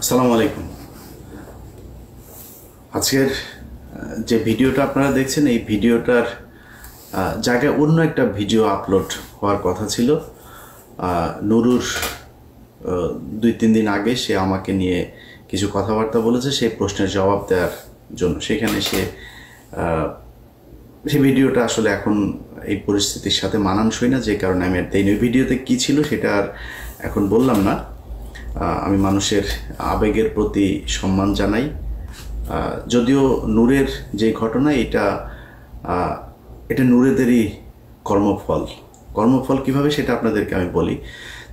আসসালামু আলাইকুম। আজকের যে ভিডিওটা আপনারা দেখছেন এই ভিডিওটার জায়গায় অন্য একটা ভিডিও আপলোড হওয়ার কথা ছিল। নুরুর 2-3 দিন আগে সে আমাকে নিয়ে কিছু কথাবার্তা বলেছে সেই প্রশ্নের জবাব দেওয়ার জন্য। সেখানে সেই ভিডিওটা আসলে এখন এই পরিস্থিতির সাথে মানানসই না, যে কারণে আমি আর দেইনি। ওই ভিডিওতে কী ছিল সেটা আর এখন বললাম না। আমি মানুষের আবেগের প্রতি সম্মান জানাই। যদিও নূরের যে ঘটনা এটা নূরেদেরই কর্মফল কিভাবে সেটা আপনাদেরকে আমি বলি।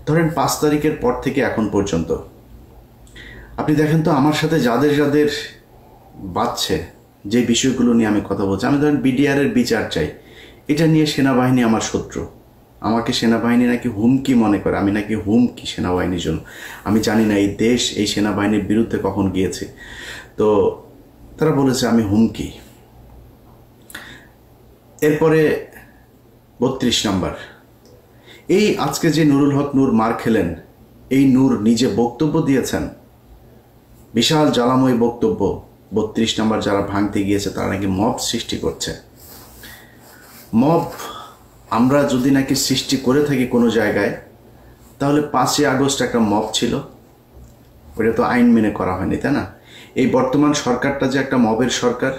ধরেন 5 তারিখের পর থেকে এখন পর্যন্ত আপনি দেখেন তো আমার সাথে যাদের যাদের বাঁচছে, যে বিষয়গুলো নিয়ে আমি কথা বলছি, আমি ধরেন বিডিআরের বিচার চাই, এটা নিয়ে সেনাবাহিনী আমার শত্রু। আমাকে সেনাবাহিনী নাকি হুমকি মনে করে, আমি নাকি হুমকি সেনাবাহিনীর জন্য। আমি জানি না এই দেশ এই সেনাবাহিনীর বিরুদ্ধে কখন গিয়েছে, তো তারা বলেছে আমি হুমকি। এরপরে 32 নম্বর, এই আজকে যে নুরুল হক নূর মার খেলেন, এই নূর নিজে বক্তব্য দিয়েছেন, বিশাল জ্বালাময় বক্তব্য। 32 নম্বর যারা ভাঙতে গিয়েছে তারা নাকি মব সৃষ্টি করছে। মব আমরা যদি নাকি সৃষ্টি করে থাকি কোনো জায়গায়, তাহলে 5ই আগস্ট একটা মব ছিল, ওটা তো আইন মেনে করা হয়নি, তাই না? এই বর্তমান সরকারটা যে একটা মবের সরকার,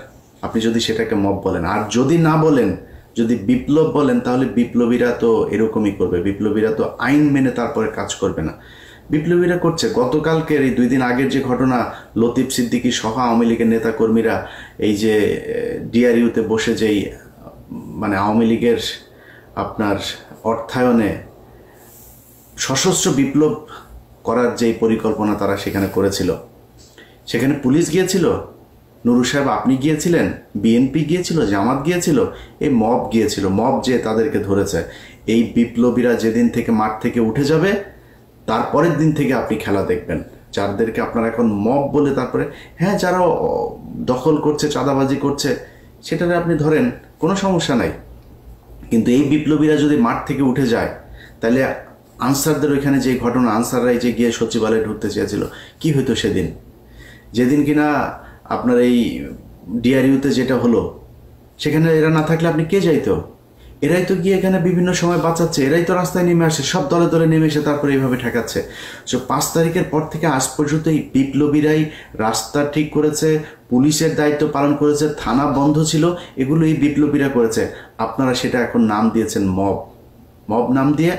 আপনি যদি সেটাকে মব বলেন, আর যদি না বলেন, যদি বিপ্লব বলেন, তাহলে বিপ্লবীরা তো এরকমই করবে। বিপ্লবীরা তো আইন মেনে তারপরে কাজ করবে না। বিপ্লবীরা করছে। গতকালকের এই 2 দিন আগের যে ঘটনা, লতিফ সিদ্দিকী সহ আওয়ামী লীগের নেতাকর্মীরা এই যে ডিআরইউতে বসে যেই মানে আওয়ামী লীগের আপনার অর্থায়নে সশস্ত্র বিপ্লব করার যেই পরিকল্পনা তারা সেখানে করেছিল, সেখানে পুলিশ গিয়েছিল, নুরু সাহেব আপনি গিয়েছিলেন, বিএনপি গিয়েছিল, জামাত গিয়েছিল, এই মব গিয়েছিল। মব যে তাদেরকে ধরেছে। এই বিপ্লবীরা যেদিন থেকে মাঠ থেকে উঠে যাবে, তারপরের দিন থেকে আপনি খেলা দেখবেন। যাদেরকে আপনারা এখন মব বলে, তারপরে হ্যাঁ যারা দখল করছে, চাঁদাবাজি করছে, সেটাতে আপনি ধরেন কোনো সমস্যা নাই, কিন্তু এই বিপ্লবীরা যদি মাঠ থেকে উঠে যায়, তাহলে আনসারদের ওইখানে যে ঘটনা, আনসাররাই যে গিয়ে সচিবালয়ে ঢুকতে চেয়েছিল, কি হইতো সেদিন? যেদিন কিনা আপনার এই ডিআরইউতে যেটা হলো, সেখানে এরা না থাকলে আপনি কে যাইতো? এরাই তো গিয়ে এখানে বিভিন্ন সময় বাঁচাচ্ছে, এরাই তো রাস্তায় নেমে আসে, সব দলে দলে নেমে এসে তারপরে এইভাবে ঠেকাচ্ছে। সো 5 তারিখের পর থেকে আজ পর্যন্ত এই বিপ্লবীরাই রাস্তা ঠিক করেছে, পুলিশের দায়িত্ব পালন করেছে, থানা বন্ধ ছিল, এগুলো এই বিপ্লবীরা করেছে। আপনারা সেটা এখন নাম দিয়েছেন মব নাম দিয়ে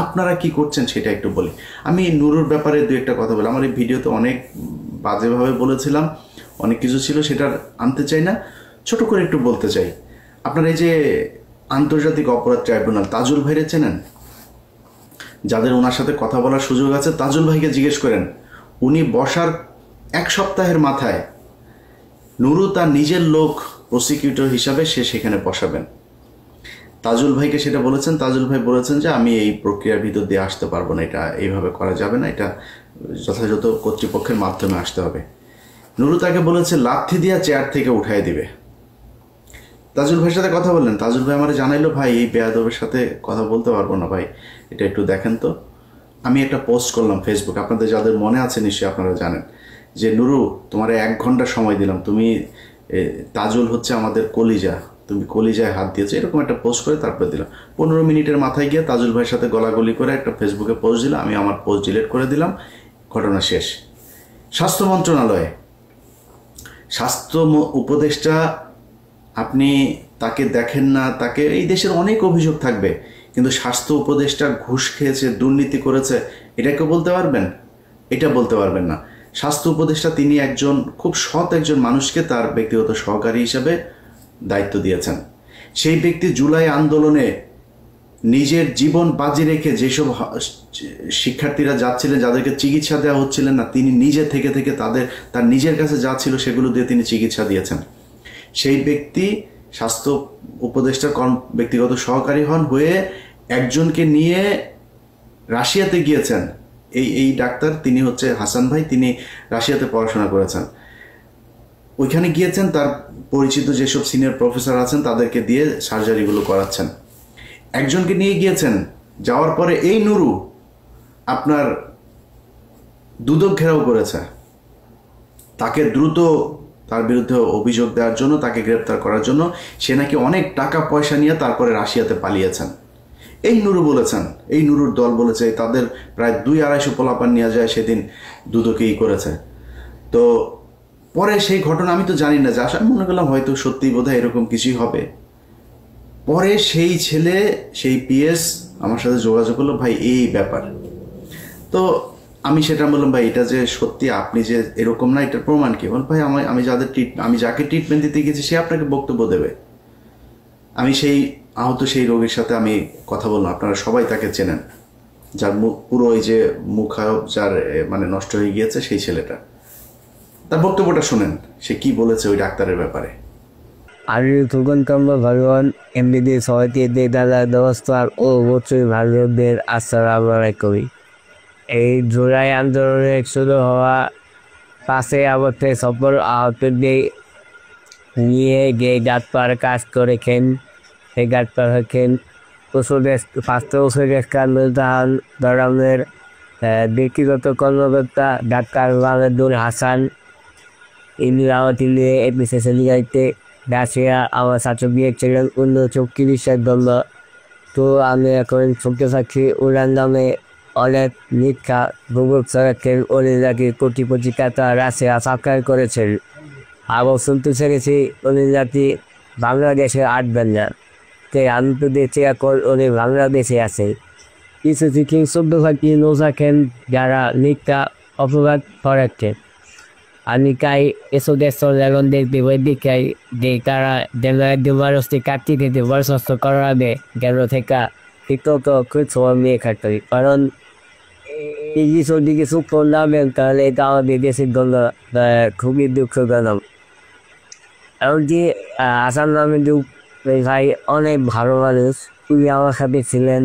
আপনারা কি করছেন সেটা একটু বলি। আমি নুরুর ব্যাপারে 2-একটা কথা বলি। আমার এই ভিডিওতে অনেক বাজেভাবে বলেছিলাম, অনেক কিছু ছিল, সেটা আনতে চাই না, ছোট করে একটু বলতে চাই। আপনার এই যে আন্তর্জাতিক অপরাধ ট্রাইব্যুনাল, তাজুল ভাইরে চেনেন? যাদের ওনার সাথে কথা বলার সুযোগ আছে, তাজুল ভাইকে জিজ্ঞেস করেন। উনি বসার 1 সপ্তাহের মাথায় নুরু তার নিজের লোক প্রসিকিউটর হিসাবে সে সেখানে বসাবেন। তাজুল ভাইকে সেটা বলেছেন, তাজুল ভাই বলেছেন যে আমি এই প্রক্রিয়ার ভিতর দিয়ে আসতে পারবো না, এটা এইভাবে করা যাবে না, এটা যথাযথ কর্তৃপক্ষের মাধ্যমে আসতে হবে। নুরু তাকে বলেছে লাথি দিয়া চেয়ার থেকে উঠাই দিবে। তাজুল ভাইয়ের সাথে কথা বললেন, তাজুল ভাই আমার জানাইলো, ভাই এই বেয়াদবের সাথে কথা বলতে পারবো না ভাই, এটা একটু দেখেন তো। আমি একটা পোস্ট করলাম ফেসবুক, আপনাদের যাদের মনে আছে নিশ্চয়ই আপনারা জানেন, যে নুরু তোমার 1 ঘন্টা সময় দিলাম, তুমি তাজুল হচ্ছে আমাদের কলিজা, তুমি কলিজায় হাত দিয়েছো, এরকম একটা পোস্ট করে তারপরে দিলাম। 15 মিনিটের মাথায় গিয়ে তাজুল ভাইয়ের সাথে গলাগলি করে একটা ফেসবুকে পোস্ট দিলাম, আমি আমার পোস্ট ডিলিট করে দিলাম, ঘটনা শেষ। স্বাস্থ্য মন্ত্রণালয়ে স্বাস্থ্য উপদেষ্টা, আপনি তাকে দেখেন না, তাকে এই দেশের অনেক অভিযোগ থাকবে, কিন্তু স্বাস্থ্য উপদেষ্টা ঘুষ খেয়েছে, দুর্নীতি করেছে, এটাকে বলতে পারবেন? এটা বলতে পারবেন না। স্বাস্থ্য উপদেষ্টা তিনি একজন খুব সৎ একজন মানুষকে তার ব্যক্তিগত সহকারী হিসাবে দায়িত্ব দিয়েছেন। সেই ব্যক্তি জুলাই আন্দোলনে নিজের জীবন বাজি রেখে যেসব শিক্ষার্থীরা যাচ্ছিলেন, যাদেরকে চিকিৎসা দেওয়া হচ্ছিলেন না, তিনি নিজে থেকে তার নিজের কাছে যা ছিল সেগুলো দিয়ে তিনি চিকিৎসা দিয়েছেন। সেই ব্যক্তি স্বাস্থ্য উপদেষ্টার ব্যক্তিগত সহকারী হয়ে একজনকে নিয়ে রাশিয়াতে গিয়েছেন। এই ডাক্তার, তিনি হচ্ছে হাসান ভাই, তিনি রাশিয়াতে পড়াশোনা করেছেন। ওইখানে গিয়েছেন, তার পরিচিত যেসব সিনিয়র প্রফেসর আছেন তাদেরকে দিয়ে সার্জারিগুলো করাচ্ছেন। একজনকে নিয়ে গিয়েছেন, যাওয়ার পরে এই নুরু আপনার দুদক ঘেরাও করেছে। তাকে দ্রুত তার বিরুদ্ধে অভিযোগ দেওয়ার জন্য, তাকে গ্রেপ্তার করার জন্য সে নাকি অনেক টাকা পয়সা নিয়ে তারপরে রাশিয়াতে পালিয়েছেন। এই নুরু বলেছেন, এই নুরুর দল বলেছে তাদের প্রায় 200-250 পোলাপান নিয়ে যায় সেদিন দুদকেই করেছে। তো পরে সেই ঘটনা আমি তো জানি না, যা আমি মনে করলাম হয়তো সত্যি বোধহয় এরকম কিছুই হবে। পরে সেই ছেলে, সেই পিএস আমার সাথে যোগাযোগ করলো, ভাই এই ব্যাপার। তো আমি সেটা বললাম, ভাই এটা যে সত্যি আপনি যে এরকম না, এটার প্রমাণ কি? বল ভাই আমি যাকে ট্রিটমেন্ট দিতে গেছি সে আপনাকে বক্তব্য দেবে। আমি সেই আহত সেই রোগীর সাথে আমি কথা বললাম, আপনারা সবাই তাকে চেনেন, যার পুরো ওই যে মুখায়ব যার মানে নষ্ট হয়ে গিয়েছে সেই ছেলেটা। তার বক্তব্যটা শুনেন সে কি বলেছে ওই ডাক্তারের ব্যাপারে। আমি সুগন্ধ ভগবান এমবিডি সবাইকে দাদা নমস্কার ও অবশ্যই ভারতীয়দের আসসালামু আলাইকুম। এই জুলাই আন্দোলনে শুরু হওয়া 5 আগস্টে সফল আহতদের নিয়ে যে ডাক্তার কাজ করেছেন, সেই ডাক্তার হচ্ছেন স্বাস্থ্য উপদেষ্টা নুরজাহান ধরনের ব্যক্তিগত কর্মকর্তা ডাক্তার মাহমুদুল হাসান। ইনি আমাকে নিয়ে এপিসেশন গাইতে রাশিয়া আমার সাথে গিয়েছিলেন অন্য চিকিৎসার জন্য। তো আমি এখন শুনতে পাচ্ছি ওনার নামে অনেক মিথ্যা গুগল সরকারের উনি নাকি কোটি টাকা রাশিয়া সাবস্ক্রাইব করেছেন। আবার শুনতে পেরেছি উনি নাকি বাংলাদেশে আসবেন না। তাই আমি তো দেখছি এখন উনি বাংলাদেশে আছে। কিছু চিকিৎসক থাকি থাকেন যারা মিথ্যা অপরাধ করেছেন। আমি তাই এসব দেশের এখন দেখতে দেখাই যে তারা যেন একজন মানুষকে কাটিয়ে দিতে বরখাস্ত করাবে যেন থেকে ঠিকমতো খুব সময় নিয়ে খাটতে হবে। কারণ এই যদি কিছু করলামেন তাহলে এটা আমাদের দেশের জন্য খুবই দুঃখজনক। এমনকি আসাম নামে ভাই অনেক ভালো মানুষ, উনি আমার সাথে ছিলেন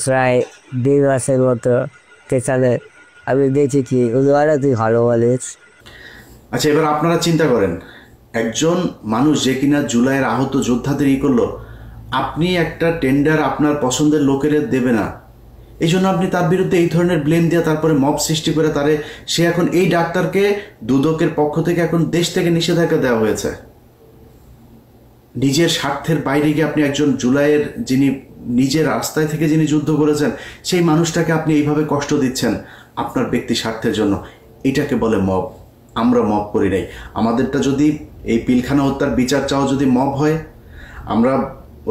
প্রায় 1.5 মাসের মতো সেখানে। আমি দেখেছি উনি অনেকই ভালো মানুষ। আচ্ছা, এবার আপনারা চিন্তা করেন, একজন মানুষ যে কিনা জুলাইয়ের আহত যোদ্ধাদের করলো, আপনি একটা টেন্ডার আপনার পছন্দের লোকের দেবে না, এই জন্য আপনি তার বিরুদ্ধে এই ধরনের ব্লেম দিয়ে তারপরে মব সৃষ্টি করে তারে সে এখন এই ডাক্তারকে দুদকের পক্ষ থেকে এখন দেশ থেকে নিষেধাজ্ঞা দেওয়া হয়েছে। নিজের স্বার্থের বাইরে গিয়ে আপনি একজন জুলাইয়ের যিনি নিজের রাস্তায় থেকে যিনি যুদ্ধ করেছেন সেই মানুষটাকে আপনি এইভাবে কষ্ট দিচ্ছেন আপনার ব্যক্তি স্বার্থের জন্য। এটাকে বলে মব। আমরা মব করি নাই। আমাদেরটা যদি এই পিলখানা হত্যার বিচার চাও যদি মব হয়, আমরা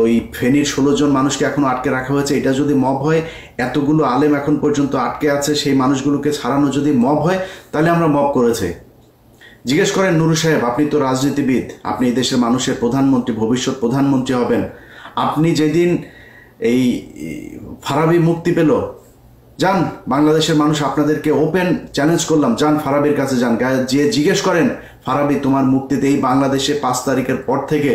ওই ফেনীর 16 জন মানুষকে এখনো আটকে রাখা হয়েছে, এটা যদি মব হয়, এতগুলো আলেম এখন পর্যন্ত আটকে আছে সেই মানুষগুলোকে ছাড়ানো যদি মব হয়, তাহলে আমরা মব করেছে। জিজ্ঞেস করেন নুরু সাহেব, আপনি তো রাজনীতিবিদ, আপনি এই দেশের মানুষের প্রধানমন্ত্রী, ভবিষ্যৎ প্রধানমন্ত্রী হবেন। আপনি যেদিন এই ফারাবি মুক্তি পেল, যান বাংলাদেশের মানুষ আপনাদেরকে ওপেন চ্যালেঞ্জ করলাম, যান ফারাবির কাছে যান, যে জিজ্ঞেস করেন ফারাবি তোমার মুক্তিতে এই বাংলাদেশে 5 তারিখের পর থেকে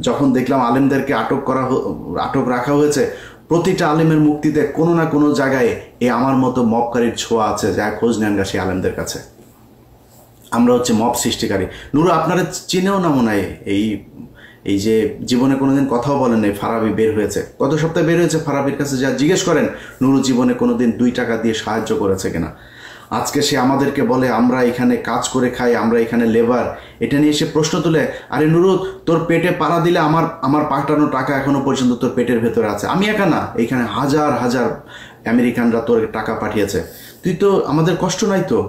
যখন দেখলাম আলেমদেরকে আটক রাখা হয়েছে, প্রতিটা আলেমের মুক্তিতে কোনো না কোনো জায়গায় এই আমার মতো মবকারীর ছোঁয়া আছে, যা খোঁজ নেন গা সেই আলেমদের কাছে। আমরা হচ্ছে মব সৃষ্টিকারী। নুরু আপনারা চিনেও না মনে হয়, এই যে জীবনে কোনোদিন কথাও বলেন নাই ফারাবি বের হয়েছে, গত সপ্তাহে বের হয়েছে। ফারাবির কাছে যা জিজ্ঞেস করেন নুরু জীবনে কোনোদিন 2 টাকা দিয়ে সাহায্য করেছে কিনা। আজকে সে আমাদেরকে বলে আমরা এখানে কাজ করে খাই, আমরা এখানে লেবার, এটা নিয়ে সে প্রশ্ন তুলে, আরে নুরু তোর পেটে পাড়া দিলে আমার পাঠানো টাকা এখনো পর্যন্ত তোর পেটের ভেতরে আছে। আমি একা না, এইখানে হাজার হাজার আমেরিকানরা তোর টাকা পাঠিয়েছে, তুই তো আমাদের কষ্ট নাই তো,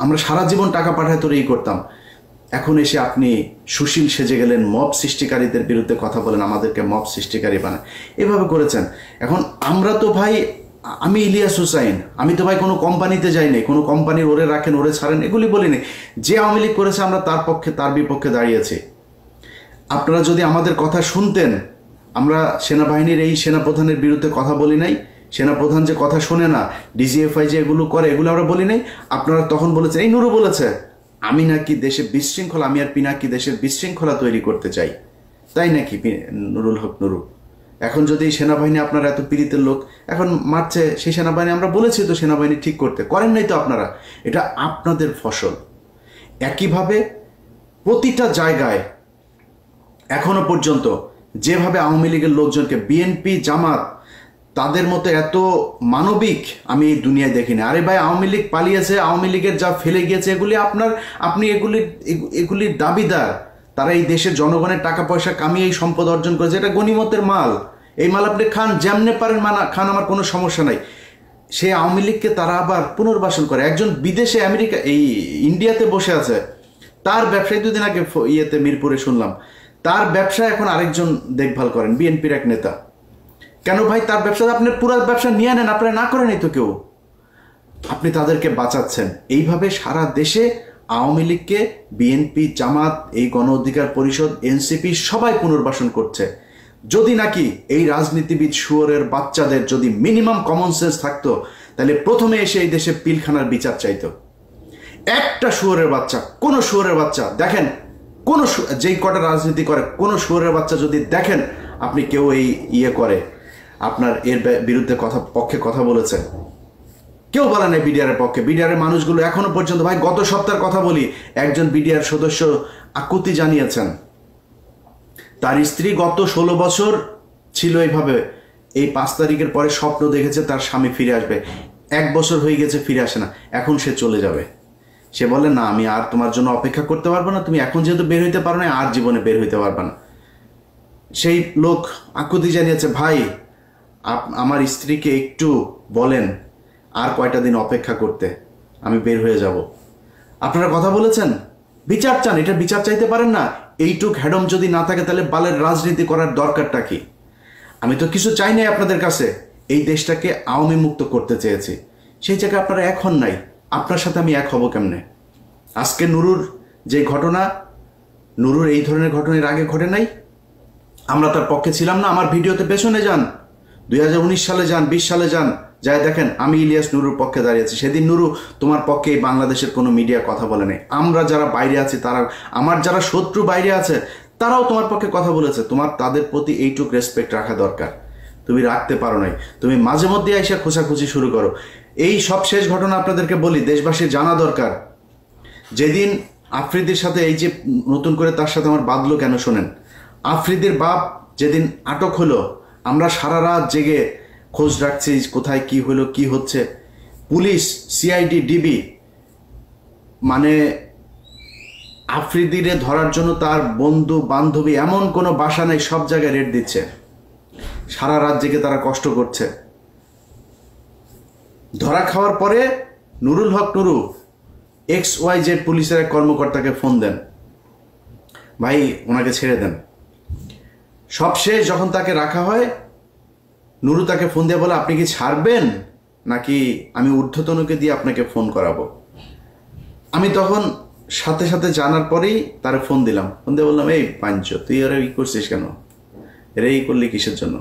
আমরা সারা জীবন টাকা পাঠায় তোর এই করতাম। এখন এসে আপনি সুশীল সেজে গেলেন, মব সৃষ্টিকারীদের বিরুদ্ধে কথা বলেন, আমাদেরকে মব সৃষ্টিকারী বানায়, এভাবে করেছেন। এখন আমরা তো ভাই, আমি ইলিয়াস হুসাইন, আমি তো ভাই কোনো কোম্পানিতে যাই নাই, কোনো কোম্পানির ওরে রাখেন ওরে ছাড়েন এগুলি বলিনি। যে আওয়ামী লীগ করেছে আমরা তার পক্ষে তার বিপক্ষে দাঁড়িয়েছি। আপনারা যদি আমাদের কথা শুনতেন, আমরা সেনাবাহিনীর এই সেনাপ্রধানের বিরুদ্ধে কথা বলি নাই, সেনাপ্রধান যে কথা শোনে না, ডিজিএফআই যে এগুলো করে এগুলো আমরা বলি নাই। আপনারা তখন বলেছেন, এই নুরু বলেছে আমি নাকি দেশে বিশৃঙ্খলা, আমি আর পিনাকি দেশের বিশৃঙ্খলা তৈরি করতে চাই, তাই নাকি নুরুল হক নুরু? এখন যদি সেনাবাহিনী আপনার এত পীড়িতের লোক এখন মারছে, সেই সেনাবাহিনী আমরা বলেছি তো সেনাবাহিনী ঠিক করতে, করেন নাই তো আপনারা, এটা আপনাদের ফসল। একইভাবে প্রতিটা জায়গায় এখনো পর্যন্ত যেভাবে আওয়ামী লীগের লোকজনকে বিএনপি জামাত তাদের মতো এত মানবিক আমি এই দুনিয়ায় দেখিনি। আরে ভাই, আওয়ামী লীগ পালিয়েছে, আওয়ামী লীগের যা ফেলে গিয়েছে আপনি এগুলির দাবিদার। তারা এই দেশের জনগণের টাকা পয়সা কামিয়ে এই সম্পদ অর্জন করেছে, এটা গনিমতের মাল। এই মাল আপনি খান, যেমনে পারেন খান, আমার কোনো সমস্যা নাই। সেই আওয়ামী লীগকে তারা আবার পুনর্বাসন করে। একজন বিদেশে ইন্ডিয়াতে বসে আছে, তার ব্যবসায় দুদিন আগে মিরপুরে শুনলাম, তার ব্যবসা এখন আরেকজন দেখভাল করেন, বিএনপির এক নেতা। কেন ভাই? তার ব্যবসা আপনি পুরো ব্যবসা নিয়ে নেন, আপনারা না করেনই তো কেউ, আপনি তাদেরকে বাঁচাচ্ছেন। এইভাবে সারা দেশে আওয়ামী লীগকে বিএনপি, জামাত, এই গণ অধিকার পরিষদ, এনসিপি সবাই পুনর্বাসন করছে। যদি নাকি এই রাজনীতিবিদ শুয়োরের বাচ্চাদের যদি মিনিমাম কমন সেন্স থাকতো, তাহলে প্রথমে এসে এই দেশে পিলখানার বিচার চাইতো। একটা শুয়োরের বাচ্চা, কোনো শুয়োরের বাচ্চা দেখেন, যেই কটা রাজনীতি করে, কোনো শুয়োরের বাচ্চা যদি দেখেন আপনি কেউ এই করে আপনার এর বিরুদ্ধে পক্ষে কথা বলেছে, কেউ বলে নাই বিডিআরের পক্ষে। বিডিআরের মানুষগুলো এখনো পর্যন্ত, ভাই গত সপ্তাহের কথা বলি, একজন বিডিআর সদস্য আকুতি জানিয়েছেন তার স্ত্রী গত 16 বছর ছিল এইভাবে, এই 5 তারিখের পরে স্বপ্ন দেখেছে তার স্বামী ফিরে আসবে। 1 বছর হয়ে গেছে, ফিরে আসে না, এখন সে চলে যাবে। সে বলে, না আমি আর তোমার জন্য অপেক্ষা করতে পারবো না, তুমি এখন যেহেতু বের হইতে পারো না, আর জীবনে বের হইতে পারবে না। সেই লোক আকুতি জানিয়েছে, ভাই আমার স্ত্রীকে একটু বলেন আর কয়টা দিন অপেক্ষা করতে, আমি বের হয়ে যাব। আপনারা কথা বলেছেন, বিচার চান, এটা বিচার চাইতে পারেন না? এইটুক হ্যাডম যদি না থাকে তাহলে বালের রাজনীতি করার দরকারটা কি? আমি তো কিছু চাই নাই আপনাদের কাছে, এই দেশটাকে আওয়ামী মুক্ত করতে চেয়েছি, সেই জায়গায় আপনারা এখন নাই। আপনার সাথে আমি এক হব কেমনে? আজকে নুরুর যে ঘটনা, নুরুর এই ধরনের ঘটনা এর আগে ঘটে নাই, আমরা তার পক্ষে ছিলাম না। আমার ভিডিওতে পেছনে যান, 2019 সালে যান, 20 সালে যান, যাই দেখেন আমি ইলিয়াস নুরুর পক্ষে দাঁড়িয়েছি। সেদিন নুরু তোমার পক্ষে এই বাংলাদেশের কোনো মিডিয়া কথা বলে নাই। আমরা যারা বাইরে আছি, তারা, আমার যারা শত্রু বাইরে আছে, তারাও তোমার পক্ষে কথা বলেছে। তোমার তাদের প্রতি এইটুক রেসপেক্ট রাখা দরকার, তুমি রাখতে পারো নাই। তুমি মাঝে মধ্যে এসে খোঁচাখুচি শুরু করো। এই সব শেষ ঘটনা আপনাদেরকে বলি, দেশবাসীর জানা দরকার। যেদিন আফ্রিদির সাথে এই যে নতুন করে তার সাথে আমার বাঁধলো কেন শোনেন, আফ্রিদির বাপ যেদিন আটক হলো, আমরা সারা রাত জেগে খোঁজ রাখছি কোথায় কি হলো, কি হচ্ছে। পুলিশ, সিআইডি, ডিবি, মানে আফ্রিদিরে ধরার জন্য তার বন্ধু বান্ধবী এমন কোনো বাসা নেই, সব জায়গায় রেড দিচ্ছে। সারা রাত জেগে তারা কষ্ট করছে। ধরা খাওয়ার পরে নুরুল হক নুরু XYZ পুলিশের এক কর্মকর্তাকে ফোন দেন, ভাই ওনাকে ছেড়ে দেন। সবশেষ যখন তাকে রাখা হয়, নুরু তাকে ফোন দিয়ে বলে, আপনি কি ছাড়বেন নাকি আমি ঊর্ধ্বতনকে দিয়ে আপনাকে ফোন করাবো? আমি তখন সাথে সাথে জানার পরেই তারে ফোন দিলাম। ফোন দিয়ে বললাম, এই পাঞ্চ, তুই এরা ই করছিস কেন, এরা ই করলি কিসের জন্য?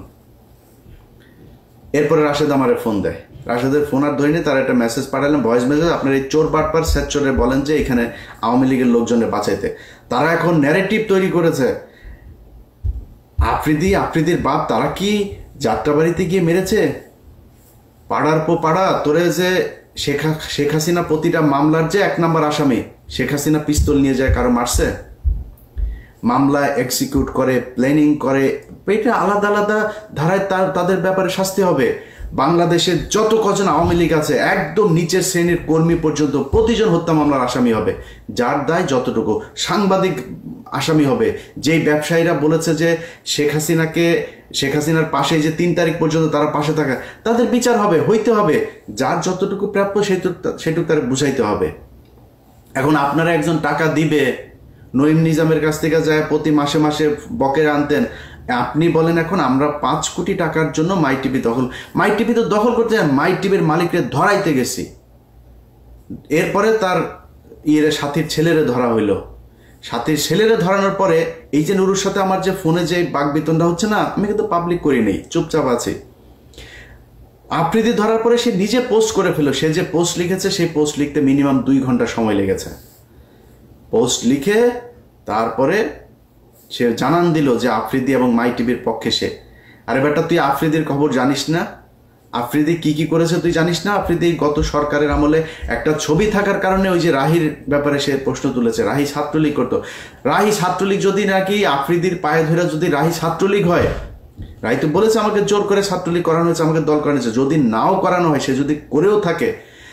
এরপরে রাশেদ আমারে ফোন দেয়। রাশেদের ফোন আর ধরিনি, তার একটা মেসেজ পাঠালাম, ভয়েস মেসেজ, আপনার এই চোর বাটপার স্যাচরে বলেন যে এখানে আওয়ামী লীগের লোকজনের বাঁচাইতে। তারা এখন ন্যারেটিভ তৈরি করেছে, আফ্রিদির বাপ তারা কি যাত্রাবাড়িতে গিয়ে মেরেছে, পাড়ার পো পাড়া, তোরে যে শেখ হাসিনা প্রতিটা মামলার যে 1 নম্বর আসামি, শেখ হাসিনা পিস্তল নিয়ে যায় কারো মারছে, মামলা এক্সিকিউট করে, প্ল্যানিং করে, এটা আলাদা আলাদা ধারায় তাদের ব্যাপারে শাস্তি হবে। বাংলাদেশের যত কজন আওয়ামী লীগ আছে, একদম নিচের শ্রেণীর কর্মী পর্যন্ত প্রতিজন হত্যা মামলার আসামি হবে, যার দায় যতটুকু। সাংবাদিক আসামি হবে, যেই ব্যবসায়ীরা বলেছে যে শেখ হাসিনার পাশে যে 3 তারিখ পর্যন্ত তারা পাশে থাকা, তাদের বিচার হবে, হইতে হবে। যার যতটুকু প্রাপ্য সেটুকু তার বুঝাইতে হবে। এখন আপনারা একজন টাকা দিবে, নঈম নিজামের কাছ থেকে যায় প্রতি মাসে মাসে বকেয়া আনতেন, আপনি বলেন এখন আমরা 5 কোটি টাকার জন্য মাই টিভি তো দখল করতে যান, মাই টিভির মালিককে ধরাইতে গেছি। এরপরে তার সাথীর ছেলেরে ধরা হইল। সাথীর ছেলেরে ধরানোর পরে এই যে নুরুর সাথে আমার যে ফোনে যে বাকবিতণ্ডা হচ্ছে না, আমি কিন্তু পাবলিক করি নেই, চুপচাপ আছি। আফ্রিদি ধরার পরে সে নিজে পোস্ট করে ফেলো। সে যে পোস্ট লিখেছে, সেই পোস্ট লিখতে মিনিমাম 2 ঘন্টা সময় লেগেছে। পোস্ট লিখে তারপরে সে জানান দিল যে আফ্রিদি এবং মাই টিভির পক্ষে সে। আরে বেটা, তুই আফ্রিদির খবর জানিস না? আফ্রিদি কি করেছে তুই জানিস না? আফ্রিদি গত সরকারের আমলে একটা ছবি থাকার কারণে ওই যে রাহির ব্যাপারে সে প্রশ্ন তুলেছে, রাহি ছাত্রলীগ করতো। রাহি ছাত্রলীগ যদি নাকি আফ্রিদির পায়ে ধরে যদি রাহি ছাত্রলীগ হয়, রায় তো বলেছে আমাকে জোর করে ছাত্রলীগ করানো হয়েছে, আমাকে দল করানো হয়েছে। যদি নাও করানো হয়, সে যদি করেও থাকে,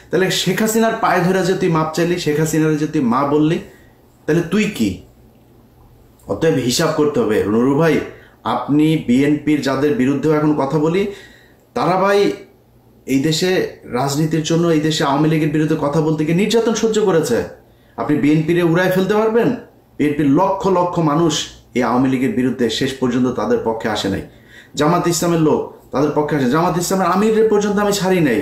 তাহলে শেখ হাসিনার পায়ে ধরে যে তুই মাপ চাইলি, শেখ হাসিনার যে তুই মা বললি, তাহলে তুই কি? অতএব হিসাব করতে হবে নুরুল ভাই। আপনি বিএনপির যাদের বিরুদ্ধেও এখন কথা বলি, তারা ভাই এই দেশে রাজনীতির জন্য, এই দেশে আওয়ামী লীগের বিরুদ্ধে কথা বলতে গিয়ে নির্যাতন সহ্য করেছে। আপনি বিএনপিরে উড়ায় ফেলতে পারবেন? বিএনপির লক্ষ লক্ষ মানুষ এই আওয়ামী লীগের বিরুদ্ধে শেষ পর্যন্ত তাদের পক্ষে আসে নাই। জামাত ইসলামের লোক তাদের পক্ষে আসে, জামাত ইসলামের আমিরের পর্যন্ত আমি ছাড়ি নাই।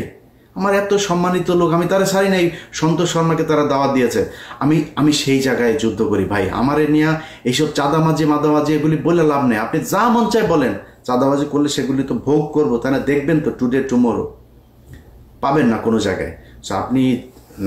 আমার এত সম্মানিত লোক, আমি তারা ছাড়ি নাই। সন্তোষ শর্মাকে তারা দাওয়াত দিয়েছে। আমি সেই জায়গায় যুদ্ধ করি ভাই। আমার নিয়ে এইসব চাঁদামাজি মাদামাজি এগুলি বলে লাভ নেই। আপনি যা মন চায় বলেন, চাঁদাবাজি করলে সেগুলি তো ভোগ করবো, তাই না? দেখবেন তো টুডে টুমোরো, পাবেন না কোনো জায়গায়। আপনি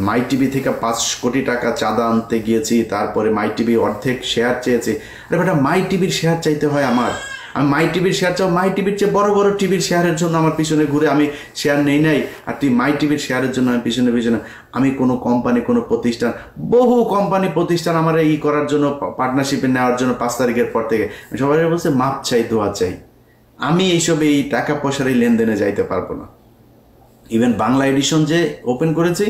মাই টিভি থেকে 5 কোটি টাকা চাঁদা আনতে গিয়েছি, তারপরে মাই টিভি অর্ধেক শেয়ার চেয়েছি। আরে বেটা, মাই টিভির শেয়ার চাইতে হয় আমার? আমি মাই টিভির শেয়ার চাও? মাই টিভির চেয়ে বড় বড় টিভির শেয়ারের জন্য আমার পিছনে ঘুরে আমি শেয়ার নেই নাই, আর তুই মাই টিভির শেয়ারের জন্য আমি পিছনে পিছনে। আমি কোনো কোম্পানি, কোনো প্রতিষ্ঠান, বহু কোম্পানি প্রতিষ্ঠান আমার এই করার জন্য, পার্টনারশিপে নেওয়ার জন্য 5 তারিখের পর থেকে সবাই বলছে মাপ চাই, দোয়া চাই। আমি এইসব এই টাকা পয়সার এই লেনদেনে যাইতে পারবো না। ইভেন বাংলা এডিশন যে ওপেন করেছি,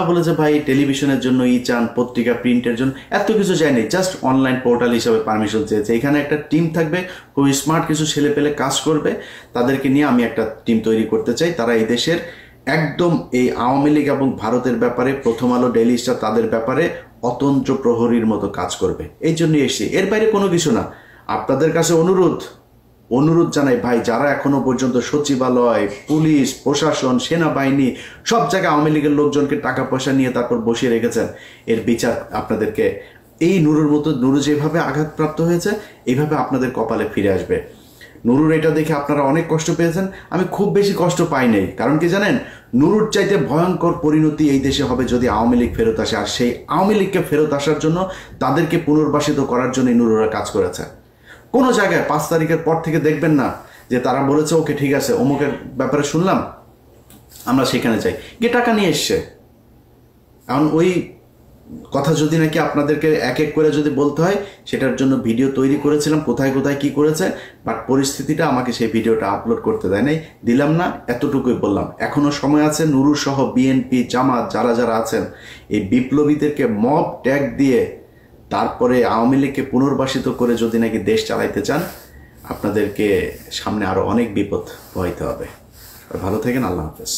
বলেছে ভাই টেলিভিশনের জন্য চান, পত্রিকা প্রিন্টের জন্য, এত কিছু চাইনি, জাস্ট অনলাইন পোর্টাল হিসাবে পারমিশন চেয়েছে। এখানে একটা টিম থাকবে, খুব স্মার্ট কিছু ছেলে পেলে কাজ করবে, তাদেরকে নিয়ে আমি একটা টিম তৈরি করতে চাই। তারা এই দেশের একদম এই আওয়ামী লীগ এবং ভারতের ব্যাপারে, প্রথম আলো, ডেইলি স্টার, তাদের ব্যাপারে অতন্ত্র প্রহরীর মতো কাজ করবে। এই জন্যই এসেছি, এর বাইরে কোনো কিছু না। আপনাদের কাছে অনুরোধ জানাই ভাই, যারা এখনো পর্যন্ত সচিবালয়, পুলিশ, প্রশাসন, সেনাবাহিনী সব জায়গায় আওয়ামী লীগের লোকজনকে টাকা পয়সা নিয়ে তারপর বসিয়ে রেখেছেন, এর বিচার আপনাদেরকে, এই নুরুর মতো, নুরু যেভাবে আঘাতপ্রাপ্ত হয়েছে এইভাবে আপনাদের কপালে ফিরে আসবে। নুরুর এটা দেখে আপনারা অনেক কষ্ট পেয়েছেন, আমি খুব বেশি কষ্ট পাই নাই। কারণ কি জানেন, নুরুর চাইতে ভয়ঙ্কর পরিণতি এই দেশে হবে যদি আওয়ামী লীগ ফেরত আসে। আর সেই আওয়ামী লীগকে ফেরত আসার জন্য, তাদেরকে পুনর্বাসিত করার জন্যই নুরুরা কাজ করেছে। কোনো জায়গায় 5 তারিখের পর থেকে দেখবেন না যে তারা বলেছে ওকে ঠিক আছে, অমুকের ব্যাপারে শুনলাম, আমরা সেখানে যাই, গিয়ে টাকা নিয়ে এসছে। এখন ওই কথা যদি নাকি আপনাদেরকে এক এক করে যদি বলতে হয়, সেটার জন্য ভিডিও তৈরি করেছিলাম, কোথায় কোথায় কি করেছে, বাট পরিস্থিতিটা আমাকে সেই ভিডিওটা আপলোড করতে দেয় নাই, দিলাম না, এতটুকুই বললাম। এখনো সময় আছে, নুরু সহ বিএনপি, জামাত যারা যারা আছেন, এই বিপ্লবীদেরকে মব ট্যাগ দিয়ে তারপরে আওয়ামী লীগকে পুনর্বাসিত করে যদি নাকি দেশ চালাইতে চান, আপনাদেরকে সামনে আরো অনেক বিপদ পোহাইতে হবে। ভালো থাকেন, আল্লাহ হাফেজ।